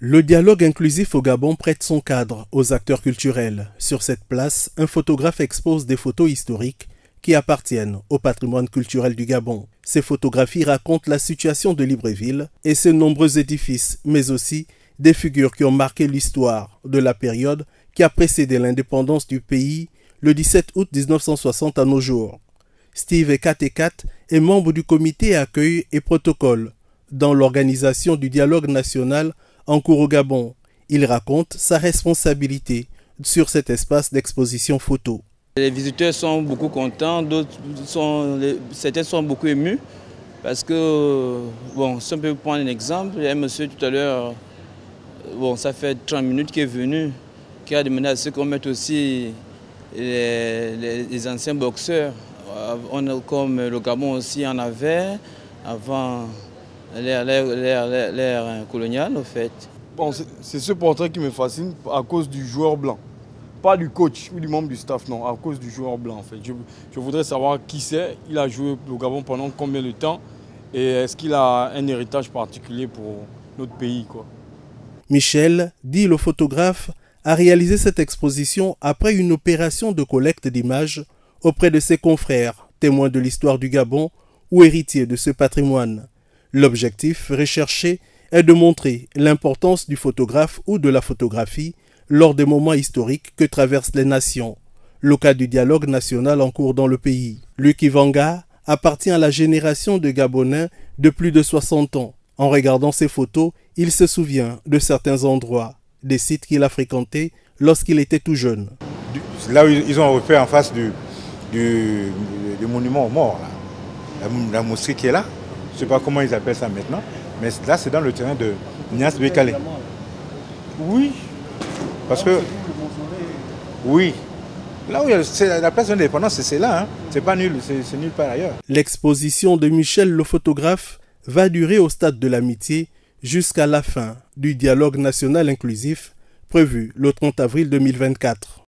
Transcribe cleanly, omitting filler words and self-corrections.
Le dialogue inclusif au Gabon prête son cadre aux acteurs culturels. Sur cette place, un photographe expose des photos historiques qui appartiennent au patrimoine culturel du Gabon. Ces photographies racontent la situation de Libreville et ses nombreux édifices, mais aussi des figures qui ont marqué l'histoire de la période qui a précédé l'indépendance du pays le 17 août 1960 à nos jours. Steve Ekatekat est membre du comité accueil et protocole dans l'organisation du dialogue national en cours au Gabon. Il raconte sa responsabilité sur cet espace d'exposition photo. Les visiteurs sont beaucoup contents, certains sont beaucoup émus parce que, si on peut prendre un exemple, il y a un monsieur tout à l'heure, ça fait 30 minutes qu'il est venu, qui a demandé à ce qu'on mette aussi les anciens boxeurs, comme le Gabon aussi en avait avant l'ère coloniale en fait. C'est ce portrait qui me fascine à cause du joueur blanc. Pas du coach ou du membre du staff, non, à cause du joueur blanc en fait. Je voudrais savoir qui c'est, il a joué au Gabon pendant combien de temps et est-ce qu'il a un héritage particulier pour notre pays, quoi. Michel, dit le photographe, a réalisé cette exposition après une opération de collecte d'images auprès de ses confrères, témoins de l'histoire du Gabon ou héritiers de ce patrimoine. L'objectif recherché est de montrer l'importance du photographe ou de la photographie lors des moments historiques que traversent les nations. Le cas du dialogue national en cours dans le pays. Lucky Vanga appartient à la génération de Gabonais de plus de 60 ans. En regardant ses photos, il se souvient de certains endroits, des sites qu'il a fréquentés lorsqu'il était tout jeune. Là où ils ont refait en face du monument aux morts, là. La mosquée qui est là, je ne sais pas comment ils appellent ça maintenant, mais là c'est dans le terrain de Nias Bekale. Oui, parce que, oui, là où il y a la place de l'indépendance, c'est là, hein. C'est pas nul, c'est nulle part ailleurs. L'exposition de Michel le photographe va durer au stade de l'amitié jusqu'à la fin du dialogue national inclusif prévu le 30 avril 2024.